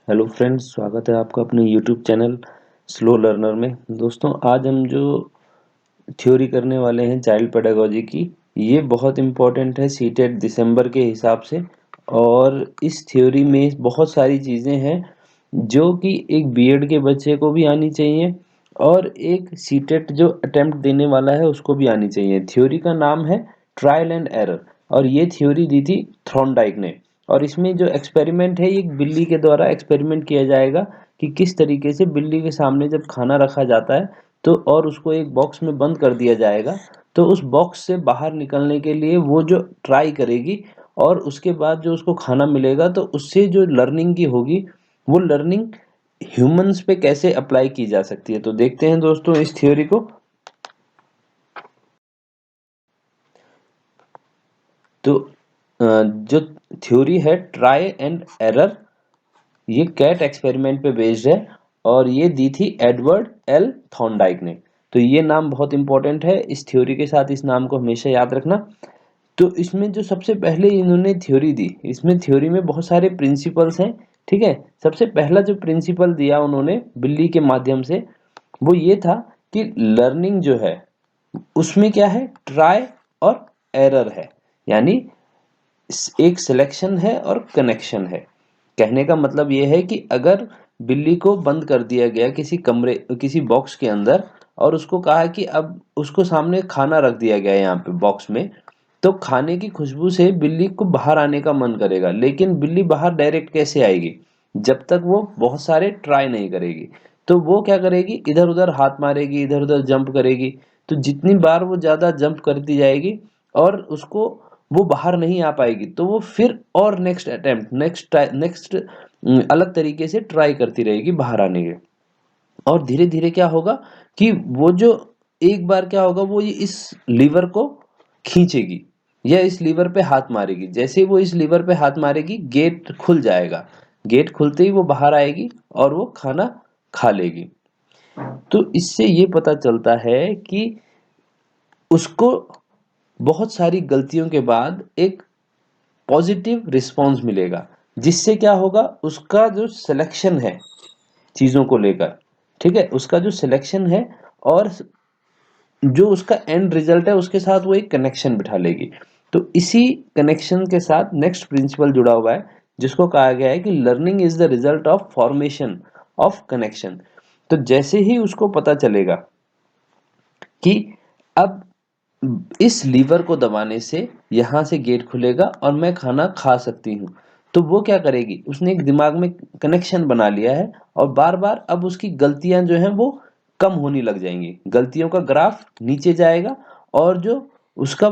Hello friends, स्वागत है आपका अपने यूट्यूब चैनल स्लो लर्नर में। दोस्तों, आज हम जो थ्योरी करने वाले हैं चाइल्ड पेडागोजी की, ये बहुत इम्पोर्टेंट है सीटेट दिसंबर के हिसाब से। और इस थ्योरी में बहुत सारी चीज़ें हैं जो कि एक बीएड के बच्चे को भी आनी चाहिए और एक सीटेट जो अटेम्प्ट देने वाला है उसको भी आनी चाहिए। थ्योरी का नाम है ट्रायल एंड एरर, और ये थ्योरी दी थी थॉर्नडाइक ने। और इसमें जो एक्सपेरिमेंट है, ये एक बिल्ली के द्वारा एक्सपेरिमेंट किया जाएगा कि किस तरीके से बिल्ली के सामने जब खाना रखा जाता है तो और उसको एक बॉक्स में बंद कर दिया जाएगा, तो उस बॉक्स से बाहर निकलने के लिए वो जो ट्राई करेगी और उसके बाद जो उसको खाना मिलेगा, तो उससे जो लर्निंग की होगी वो लर्निंग ह्यूमंस पे कैसे अप्लाई की जा सकती है। तो देखते हैं दोस्तों इस थ्योरी को। तो जो थ्योरी है ट्राई एंड एरर, ये कैट एक्सपेरिमेंट पे बेस्ड है और ये दी थी एडवर्ड एल थॉर्नडाइक ने। तो ये नाम बहुत इंपॉर्टेंट है, इस थ्योरी के साथ इस नाम को हमेशा याद रखना। तो इसमें जो सबसे पहले इन्होंने थ्योरी दी, इसमें थ्योरी में बहुत सारे प्रिंसिपल्स हैं। ठीक है, सबसे पहला जो प्रिंसिपल दिया उन्होंने बिल्ली के माध्यम से, वो ये था कि लर्निंग जो है उसमें क्या है, ट्राई और एरर है। यानी एक सिलेक्शन है और कनेक्शन है। कहने का मतलब ये है कि अगर बिल्ली को बंद कर दिया गया किसी कमरे किसी बॉक्स के अंदर और उसको कहा कि अब उसको सामने खाना रख दिया गया है यहाँ पे बॉक्स में, तो खाने की खुशबू से बिल्ली को बाहर आने का मन करेगा, लेकिन बिल्ली बाहर डायरेक्ट कैसे आएगी जब तक वो बहुत सारे ट्राई नहीं करेगी। तो वो क्या करेगी, इधर उधर हाथ मारेगी, इधर उधर जंप करेगी। तो जितनी बार वो ज्यादा जंप करती जाएगी और उसको वो बाहर नहीं आ पाएगी, तो वो फिर और नेक्स्ट अटेम्प्ट नेक्स्ट नेक्स्ट अलग तरीके से ट्राई करती रहेगी बाहर आने के। और धीरे धीरे क्या होगा कि वो जो एक बार क्या होगा, वो ये इस लीवर को खींचेगी या इस लीवर पे हाथ मारेगी। जैसे ही वो इस लीवर पे हाथ मारेगी, गेट खुल जाएगा। गेट खुलते ही वो बाहर आएगी और वो खाना खा लेगी। तो इससे ये पता चलता है कि उसको बहुत सारी गलतियों के बाद एक पॉजिटिव रिस्पॉन्स मिलेगा, जिससे क्या होगा, उसका जो सिलेक्शन है चीजों को लेकर, ठीक है, उसका जो सिलेक्शन है और जो उसका एंड रिजल्ट है उसके साथ वो एक कनेक्शन बिठा लेगी। तो इसी कनेक्शन के साथ नेक्स्ट प्रिंसिपल जुड़ा हुआ है, जिसको कहा गया है कि learning is the result of formation of connection. तो जैसे ही उसको पता चलेगा कि अब इस लीवर को दबाने से यहाँ से गेट खुलेगा और मैं खाना खा सकती हूँ, तो वो क्या करेगी, उसने एक दिमाग में कनेक्शन बना लिया है और बार बार अब उसकी गलतियां जो हैं वो कम होने लग जाएंगी, गलतियों का ग्राफ नीचे जाएगा और जो उसका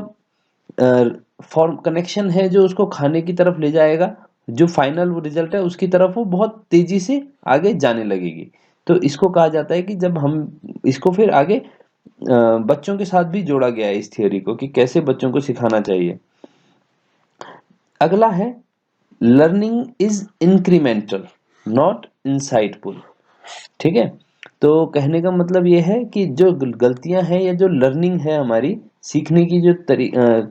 फॉर्म कनेक्शन है जो उसको खाने की तरफ ले जाएगा, जो फाइनल वो रिजल्ट है उसकी तरफ वो बहुत तेजी से आगे जाने लगेगी। तो इसको कहा जाता है कि जब हम इसको फिर आगे बच्चों के साथ भी जोड़ा गया है इस थियोरी को कि कैसे बच्चों को सिखाना चाहिए। अगला है learning is incremental not insightful. ठीक है, तो कहने का मतलब ये है कि जो गलतियां हैं या जो लर्निंग है, हमारी सीखने की जो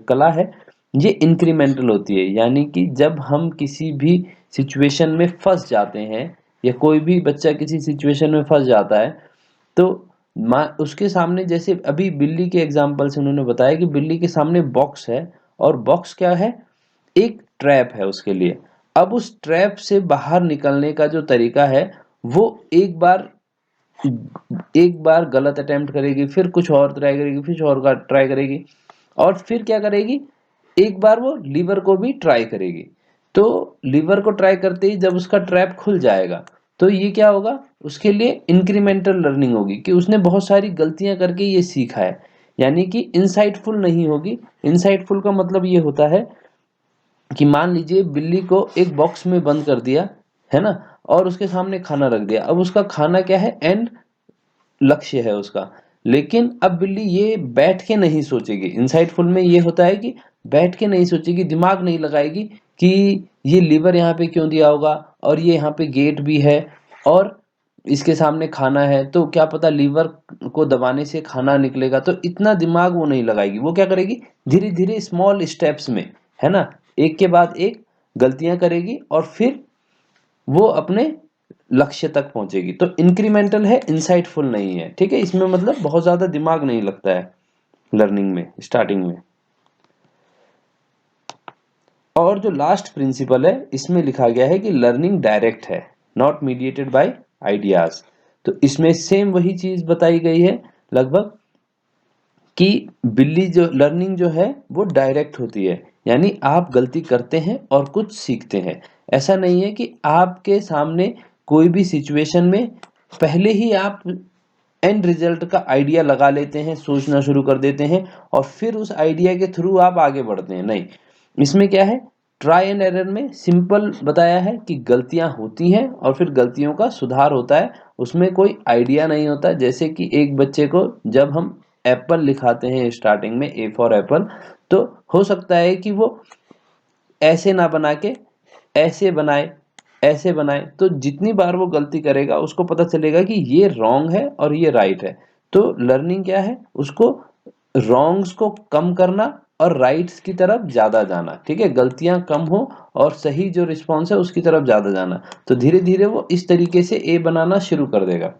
कला है, ये इंक्रीमेंटल होती है। यानी कि जब हम किसी भी सिचुएशन में फंस जाते हैं या कोई भी बच्चा किसी सिचुएशन में फंस जाता है, तो उसके सामने, जैसे अभी बिल्ली के एग्जांपल से उन्होंने बताया कि बिल्ली के सामने बॉक्स है और बॉक्स क्या है, एक ट्रैप है उसके लिए। अब उस ट्रैप से बाहर निकलने का जो तरीका है, वो एक बार गलत अटेम्प्ट करेगी, फिर कुछ और ट्राई करेगी, फिर और का ट्राई करेगी, और फिर क्या करेगी, एक बार वो लीवर को भी ट्राई करेगी। तो लीवर को ट्राई करते ही जब उसका ट्रैप खुल जाएगा, तो ये क्या होगा, उसके लिए इंक्रीमेंटल लर्निंग होगी कि उसने बहुत सारी गलतियां करके ये सीखा है। यानी कि इनसाइटफुल नहीं होगी। इनसाइटफुल का मतलब ये होता है कि मान लीजिए बिल्ली को एक बॉक्स में बंद कर दिया है ना, और उसके सामने खाना रख दिया। अब उसका खाना क्या है, एंड लक्ष्य है उसका। लेकिन अब बिल्ली ये बैठ के नहीं सोचेगी। इनसाइटफुल में ये होता है कि बैठ के नहीं सोचेगी, दिमाग नहीं लगाएगी कि ये लीवर यहाँ पे क्यों दिया होगा और ये यहाँ पे गेट भी है और इसके सामने खाना है, तो क्या पता लीवर को दबाने से खाना निकलेगा। तो इतना दिमाग वो नहीं लगाएगी। वो क्या करेगी, धीरे धीरे स्मॉल स्टेप्स में, है ना, एक के बाद एक गलतियां करेगी और फिर वो अपने लक्ष्य तक पहुंचेगी। तो इंक्रीमेंटल है, इंसाइटफुल नहीं है। ठीक है, इसमें मतलब बहुत ज्यादा दिमाग नहीं लगता है लर्निंग में स्टार्टिंग में। और जो लास्ट प्रिंसिपल है इसमें लिखा गया है कि लर्निंग डायरेक्ट है, नॉट मीडिएटेड बाय आइडियाज। तो इसमें सेम वही चीज बताई गई है लगभग कि बिल्ली जो लर्निंग जो है वो डायरेक्ट होती है, यानी आप गलती करते हैं और कुछ सीखते हैं। ऐसा नहीं है कि आपके सामने कोई भी सिचुएशन में पहले ही आप एंड रिजल्ट का आइडिया लगा लेते हैं, सोचना शुरू कर देते हैं और फिर उस आइडिया के थ्रू आप आगे बढ़ते हैं। नहीं, इसमें क्या है, ट्राई एंड एरर में सिंपल बताया है कि गलतियां होती हैं और फिर गलतियों का सुधार होता है। उसमें कोई आइडिया नहीं होता। जैसे कि एक बच्चे को जब हम एप्पल लिखाते हैं स्टार्टिंग में, ए फॉर एप्पल, तो हो सकता है कि वो ऐसे ना बना के ऐसे बनाए, ऐसे बनाए। तो जितनी बार वो गलती करेगा उसको पता चलेगा कि ये रॉन्ग है और ये राइट है। तो लर्निंग क्या है, उसको रॉन्ग्स को कम करना और राइट्स की तरफ ज्यादा जाना। ठीक है, गलतियां कम हो और सही जो रिस्पॉन्स है उसकी तरफ ज्यादा जाना। तो धीरे धीरे वो इस तरीके से ए बनाना शुरू कर देगा।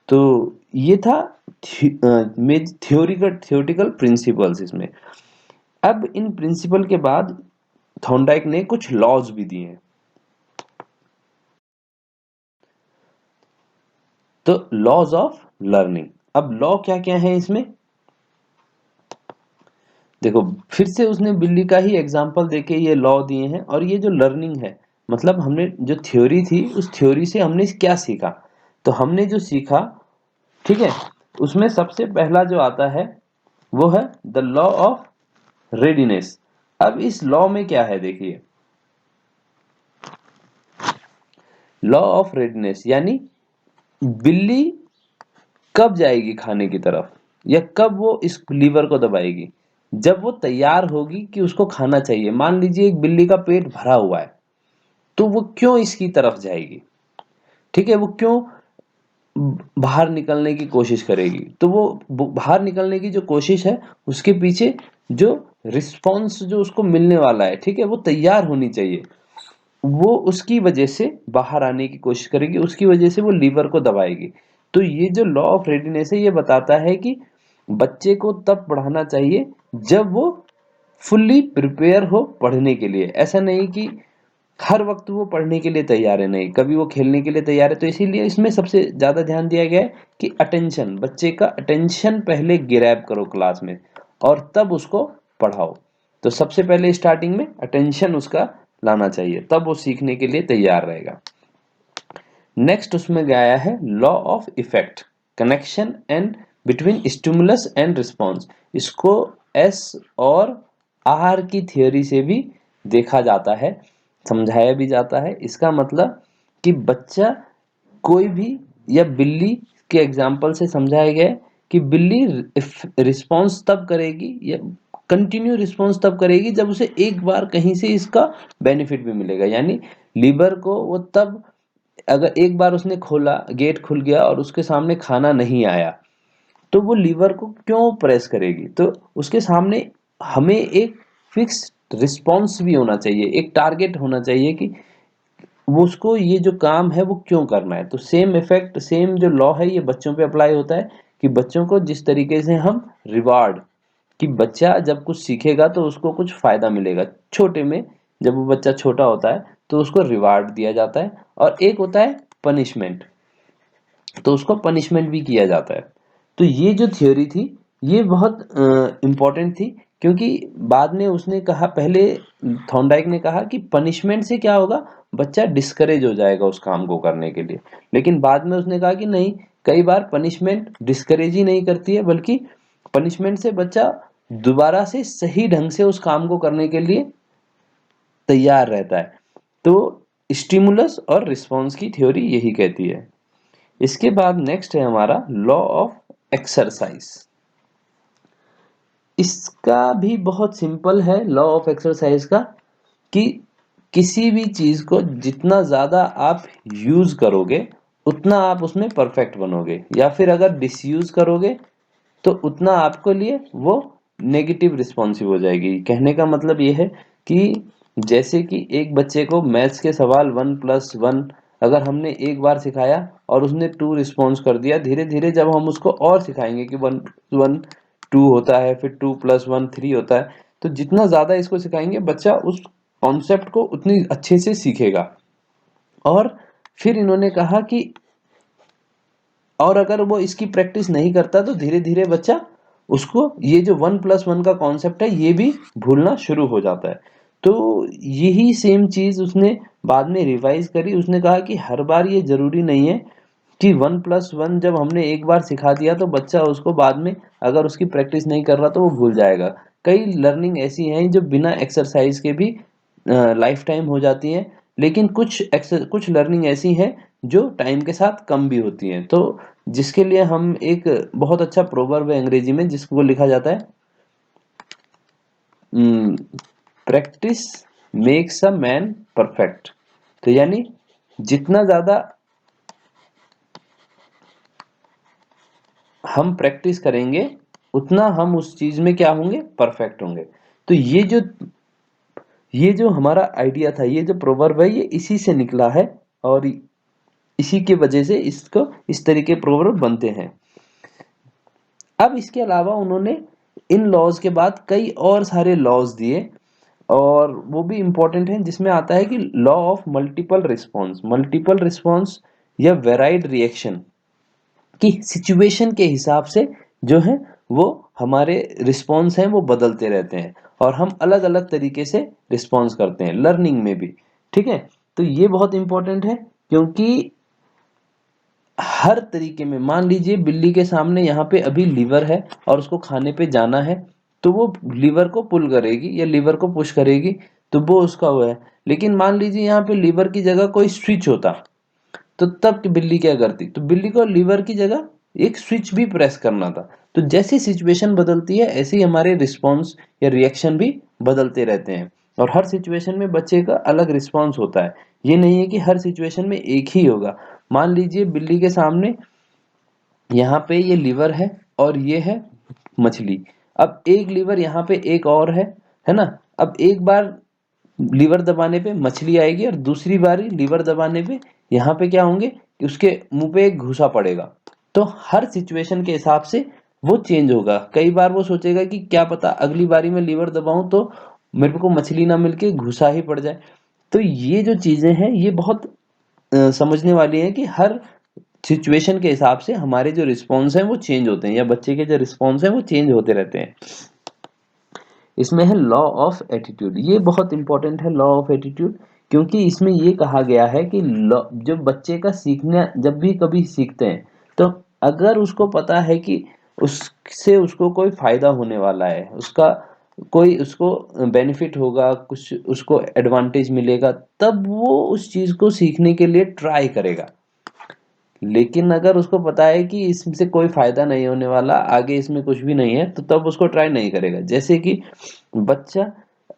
तो ये था थियोरिटिकल प्रिंसिपल्स इसमें। अब इन प्रिंसिपल के बाद थॉर्नडाइक ने कुछ लॉज भी दिए हैं। तो लॉज ऑफ लर्निंग, अब लॉ क्या क्या है इसमें देखो। फिर से उसने बिल्ली का ही एग्जांपल देके ये लॉ दिए हैं। और ये जो लर्निंग है, मतलब हमने जो थ्योरी थी उस थ्योरी से हमने क्या सीखा। तो हमने जो सीखा, ठीक है, उसमें सबसे पहला जो आता है वो है द लॉ ऑफ रेडीनेस। अब इस लॉ में क्या है देखिए, लॉ ऑफ रेडीनेस यानी बिल्ली कब जाएगी खाने की तरफ, या कब वो इस लीवर को दबाएगी, जब वो तैयार होगी कि उसको खाना चाहिए। मान लीजिए एक बिल्ली का पेट भरा हुआ है, तो वो क्यों इसकी तरफ जाएगी। ठीक है, वो क्यों बाहर निकलने की कोशिश करेगी। तो वो बाहर निकलने की जो कोशिश है उसके पीछे जो रिस्पॉन्स जो उसको मिलने वाला है, ठीक है, वो तैयार होनी चाहिए। वो उसकी वजह से बाहर आने की कोशिश करेगी, उसकी वजह से वो लीवर को दबाएगी। तो ये जो लॉ ऑफ रेडीनेस है ये बताता है कि बच्चे को तब पढ़ाना चाहिए जब वो फुल्ली प्रिपेयर हो पढ़ने के लिए। ऐसा नहीं कि हर वक्त वो पढ़ने के लिए तैयार है, नहीं, कभी वो खेलने के लिए तैयार है। तो इसीलिए इसमें सबसे ज्यादा ध्यान दिया गया है कि अटेंशन, बच्चे का अटेंशन पहले ग्रैब करो क्लास में और तब उसको पढ़ाओ। तो सबसे पहले स्टार्टिंग में अटेंशन उसका लाना चाहिए, तब वो सीखने के लिए तैयार रहेगा। नेक्स्ट उसमें गया है law of effect, connection and between stimulus and response. इसको एस और आर की थियोरी से भी देखा जाता है, समझाया भी जाता है। इसका मतलब कि बच्चा कोई भी, या बिल्ली के एग्जाम्पल से समझाया गया है कि बिल्ली रिस्पॉन्स तब करेगी या कंटिन्यू रिस्पॉन्स तब करेगी जब उसे एक बार कहीं से इसका बेनिफिट भी मिलेगा। यानी लीवर को वो तब, अगर एक बार उसने खोला, गेट खुल गया और उसके सामने खाना नहीं आया, तो वो लीवर को क्यों प्रेस करेगी। तो उसके सामने हमें एक फिक्स रिस्पॉन्स भी होना चाहिए, एक टारगेट होना चाहिए कि वो उसको ये जो काम है वो क्यों करना है। तो सेम इफेक्ट, सेम जो लॉ है ये बच्चों पे अप्लाई होता है कि बच्चों को जिस तरीके से हम रिवार्ड, कि बच्चा जब कुछ सीखेगा तो उसको कुछ फायदा मिलेगा। छोटे में जब वो बच्चा छोटा होता है तो उसको रिवार्ड दिया जाता है, और एक होता है पनिशमेंट, तो उसको पनिशमेंट भी किया जाता है। तो ये जो थ्योरी थी ये बहुत इम्पोर्टेंट थी, क्योंकि बाद में उसने कहा, पहले थॉर्नडाइक ने कहा कि पनिशमेंट से क्या होगा, बच्चा डिस्करेज हो जाएगा उस काम को करने के लिए। लेकिन बाद में उसने कहा कि नहीं, कई बार पनिशमेंट डिस्करेज ही नहीं करती है, बल्कि पनिशमेंट से बच्चा दोबारा से सही ढंग से उस काम को करने के लिए तैयार रहता है। तो स्टिमुलस और रिस्पॉन्स की थ्योरी यही कहती है। इसके बाद नेक्स्ट है हमारा लॉ ऑफ एक्सरसाइज। इसका भी बहुत सिंपल है लॉ ऑफ एक्सरसाइज का, कि किसी भी चीज को जितना ज्यादा आप यूज करोगे उतना आप उसमें परफेक्ट बनोगे, या फिर अगर डिसयूज करोगे तो उतना आपको लिए वो नेगेटिव रिस्पॉन्सिव हो जाएगी। कहने का मतलब ये है कि जैसे कि एक बच्चे को मैथ्स के सवाल 1+1 अगर हमने एक बार सिखाया और उसने 2 रिस्पॉन्स कर दिया, धीरे धीरे जब हम उसको और सिखाएंगे कि 1 1 2 होता है, फिर 2 + 1 3 होता है, तो जितना ज्यादा इसको सिखाएंगे बच्चा उस कॉन्सेप्ट को उतनी अच्छे से सीखेगा। और फिर इन्होंने कहा कि और अगर वो इसकी प्रैक्टिस नहीं करता तो धीरे धीरे बच्चा उसको ये जो 1+1 का कॉन्सेप्ट है ये भी भूलना शुरू हो जाता है। तो यही सेम चीज उसने बाद में रिवाइज करी। उसने कहा कि हर बार ये जरूरी नहीं है कि 1+1 जब हमने एक बार सिखा दिया तो बच्चा उसको बाद में अगर उसकी प्रैक्टिस नहीं कर रहा तो वो भूल जाएगा। कई लर्निंग ऐसी हैं जो बिना एक्सरसाइज के भी लाइफ टाइम हो जाती हैं, लेकिन कुछ लर्निंग ऐसी हैं जो टाइम के साथ कम भी होती हैं। तो जिसके लिए हम एक बहुत अच्छा प्रोवर्ब है अंग्रेजी में जिसको लिखा जाता है, practice makes a man perfect. तो यानी जितना ज्यादा हम प्रैक्टिस करेंगे उतना हम उस चीज में क्या होंगे, परफेक्ट होंगे। तो ये जो हमारा आइडिया था, ये जो प्रोवर्ब है ये इसी से निकला है और इसी की वजह से इसको इस तरीके प्रोवर्ब बनते हैं। अब इसके अलावा उन्होंने इन लॉज के बाद कई और सारे लॉज दिए और वो भी इंपॉर्टेंट हैं, जिसमें आता है कि लॉ ऑफ मल्टीपल रिस्पॉन्स या वेराइड रिएक्शन कि सिचुएशन के हिसाब से जो है वो हमारे रिस्पॉन्स हैं वो बदलते रहते हैं और हम अलग अलग तरीके से रिस्पॉन्स करते हैं लर्निंग में भी। ठीक है, तो ये बहुत इंपॉर्टेंट है क्योंकि हर तरीके में मान लीजिए बिल्ली के सामने यहाँ पे अभी लीवर है और उसको खाने पे जाना है, तो वो लीवर को पुल करेगी या लीवर को पुश करेगी, तो वो उसका वो है। लेकिन मान लीजिए यहाँ पे लीवर की जगह कोई स्विच होता तो तब बिल्ली क्या करती, तो बिल्ली को लीवर की जगह एक स्विच भी प्रेस करना था। तो जैसी सिचुएशन बदलती है ऐसे ही हमारे रिस्पॉन्स या रिएक्शन भी बदलते रहते हैं और हर सिचुएशन में बच्चे का अलग रिस्पॉन्स होता है। ये नहीं है कि हर सिचुएशन में एक ही होगा। मान लीजिए बिल्ली के सामने यहाँ पे ये लीवर है और ये है मछली। अब एक लीवर यहाँ पे एक और है ना। अब एक बार लीवर दबाने पे मछली आएगी और दूसरी बारी लीवर दबाने पे यहाँ पे क्या होंगे कि उसके मुंह पे एक घुसा पड़ेगा। तो हर सिचुएशन के हिसाब से वो चेंज होगा। कई बार वो सोचेगा कि क्या पता अगली बारी में लीवर दबाऊं तो मेरे को मछली ना मिलके घुसा ही पड़ जाए। तो ये जो चीजें हैं ये बहुत समझने वाली है कि हर सिचुएशन के हिसाब से हमारे जो रिस्पॉन्स हैं वो चेंज होते हैं या बच्चे के जो रिस्पॉन्स हैं वो चेंज होते रहते हैं। इसमें है लॉ ऑफ एटीट्यूड। ये बहुत इंपॉर्टेंट है लॉ ऑफ एटीट्यूड, क्योंकि इसमें ये कहा गया है कि जब बच्चे का सीखना जब भी कभी सीखते हैं तो अगर उसको पता है कि उससे उसको कोई फायदा होने वाला है, उसका कोई उसको बेनिफिट होगा, कुछ उसको एडवांटेज मिलेगा, तब वो उस चीज को सीखने के लिए ट्राई करेगा। लेकिन अगर उसको पता है कि इससे कोई फायदा नहीं होने वाला, आगे इसमें कुछ भी नहीं है, तो तब उसको ट्राई नहीं करेगा। जैसे कि बच्चा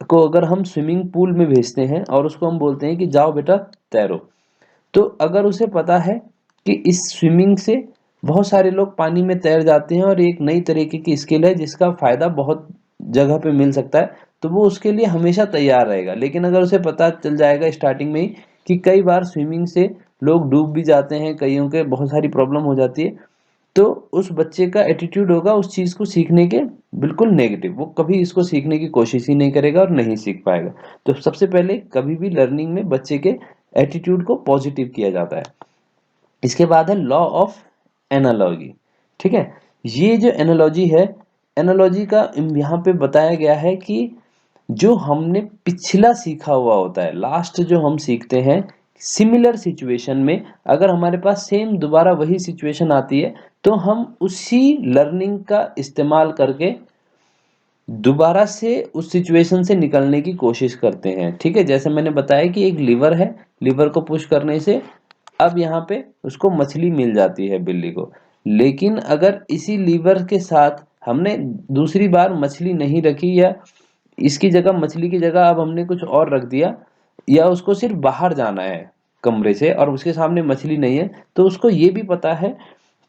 को अगर हम स्विमिंग पूल में भेजते हैं और उसको हम बोलते हैं कि जाओ बेटा तैरो, तो अगर उसे पता है कि इस स्विमिंग से बहुत सारे लोग पानी में तैर जाते हैं और एक नई तरीके की स्किल है जिसका फायदा बहुत जगह पे मिल सकता है, तो वो उसके लिए हमेशा तैयार रहेगा। लेकिन अगर उसे पता चल जाएगा स्टार्टिंग में ही कि कई बार स्विमिंग से लोग डूब भी जाते हैं, कईयों के बहुत सारी प्रॉब्लम हो जाती है, तो उस बच्चे का एटीट्यूड होगा उस चीज को सीखने के बिल्कुल नेगेटिव। वो कभी इसको सीखने की कोशिश ही नहीं करेगा और नहीं सीख पाएगा। तो सबसे पहले कभी भी लर्निंग में बच्चे के एटीट्यूड को पॉजिटिव किया जाता है। इसके बाद है लॉ ऑफ एनालॉजी। ठीक है, ये जो एनालॉजी है, एनालॉजी का यहाँ पे बताया गया है कि जो हमने पिछला सीखा हुआ होता है, लास्ट जो हम सीखते हैं सिमिलर सिचुएशन में, अगर हमारे पास सेम दोबारा वही सिचुएशन आती है तो हम उसी लर्निंग का इस्तेमाल करके दोबारा से उस सिचुएशन से निकलने की कोशिश करते हैं। ठीक है, जैसे मैंने बताया कि एक लीवर है, लीवर को पुश करने से अब यहाँ पे उसको मछली मिल जाती है बिल्ली को। लेकिन अगर इसी लीवर के साथ हमने दूसरी बार मछली नहीं रखी या इसकी जगह मछली की जगह अब हमने कुछ और रख दिया, या उसको सिर्फ बाहर जाना है कमरे से और उसके सामने मछली नहीं है, तो उसको ये भी पता है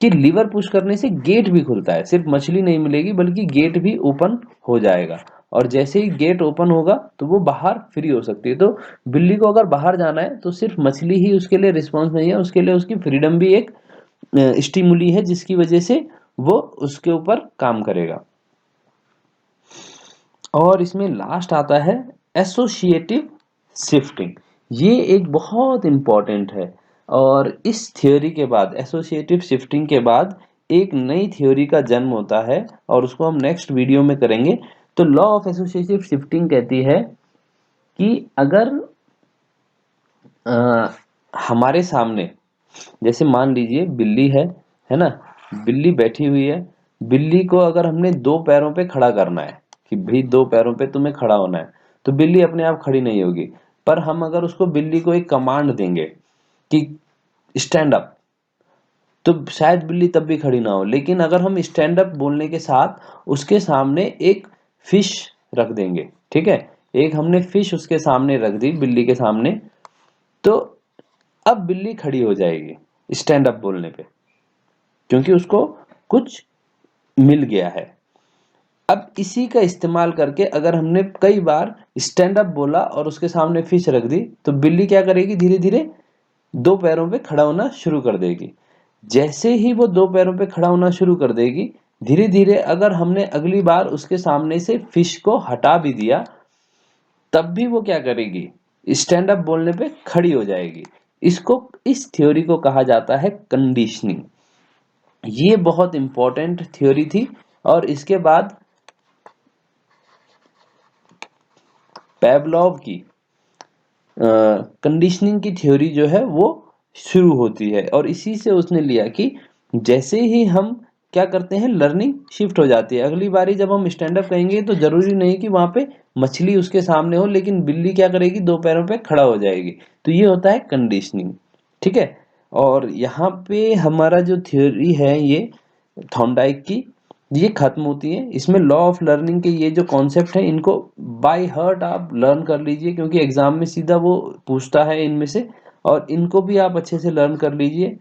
कि लीवर पुश करने से गेट भी खुलता है, सिर्फ मछली नहीं मिलेगी बल्कि गेट भी ओपन हो जाएगा और जैसे ही गेट ओपन होगा तो वो बाहर फ्री हो सकती है। तो बिल्ली को अगर बाहर जाना है तो सिर्फ मछली ही उसके लिए रिस्पॉन्स नहीं है, उसके लिए उसकी फ्रीडम भी एक स्टिमुली है जिसकी वजह से वो उसके ऊपर काम करेगा। और इसमें लास्ट आता है एसोसिएटिव शिफ्टिंग। ये एक बहुत इंपॉर्टेंट है और इस थ्योरी के बाद, एसोसिएटिव शिफ्टिंग के बाद एक नई थ्योरी का जन्म होता है और उसको हम नेक्स्ट वीडियो में करेंगे। तो लॉ ऑफ एसोसिएटिव शिफ्टिंग कहती है कि अगर हमारे सामने, जैसे मान लीजिए बिल्ली है ना, बिल्ली बैठी हुई है, बिल्ली को अगर हमने दो पैरों पे खड़ा करना है कि भाई दो पैरों पे तुम्हें खड़ा होना है, तो बिल्ली अपने आप खड़ी नहीं होगी। पर हम अगर उसको, बिल्ली को एक कमांड देंगे कि स्टैंड अप, तो शायद बिल्ली तब भी खड़ी ना हो। लेकिन अगर हम स्टैंड अप बोलने के साथ उसके सामने एक फिश रख देंगे, ठीक है, एक हमने फिश उसके सामने रख दी बिल्ली के सामने, तो अब बिल्ली खड़ी हो जाएगी स्टैंड अप बोलने पे, क्योंकि उसको कुछ मिल गया है। अब इसी का इस्तेमाल करके अगर हमने कई बार स्टैंड अप बोला और उसके सामने फिश रख दी, तो बिल्ली क्या करेगी, धीरे धीरे दो पैरों पे खड़ा होना शुरू कर देगी। जैसे ही वो दो पैरों पे खड़ा होना शुरू कर देगी, धीरे धीरे अगर हमने अगली बार उसके सामने से फिश को हटा भी दिया, तब भी वो क्या करेगी, स्टैंड अप बोलने पे खड़ी हो जाएगी। इसको, इस थ्योरी को कहा जाता है कंडीशनिंग। ये बहुत इंपॉर्टेंट थ्योरी थी और इसके बाद पेवलोव की कंडीशनिंग की थ्योरी जो है वो शुरू होती है। और इसी से उसने लिया कि जैसे ही हम क्या करते हैं, लर्निंग शिफ्ट हो जाती है। अगली बारी जब हम स्टैंड अप कहेंगे तो जरूरी नहीं कि वहां पे मछली उसके सामने हो, लेकिन बिल्ली क्या करेगी, दो पैरों पे खड़ा हो जाएगी। तो ये होता है कंडीशनिंग, ठीक है। और यहाँ पे हमारा जो थ्योरी है ये थॉर्नडाइक की, ये खत्म होती है। इसमें लॉ ऑफ लर्निंग के ये जो कॉन्सेप्ट है, इनको बाय हार्ट आप लर्न कर लीजिए, क्योंकि एग्जाम में सीधा वो पूछता है इनमें से, और इनको भी आप अच्छे से लर्न कर लीजिए।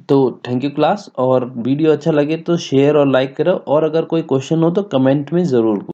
तो थैंक यू क्लास, और वीडियो अच्छा लगे तो शेयर और लाइक करो, और अगर कोई क्वेश्चन हो तो कमेंट में जरूर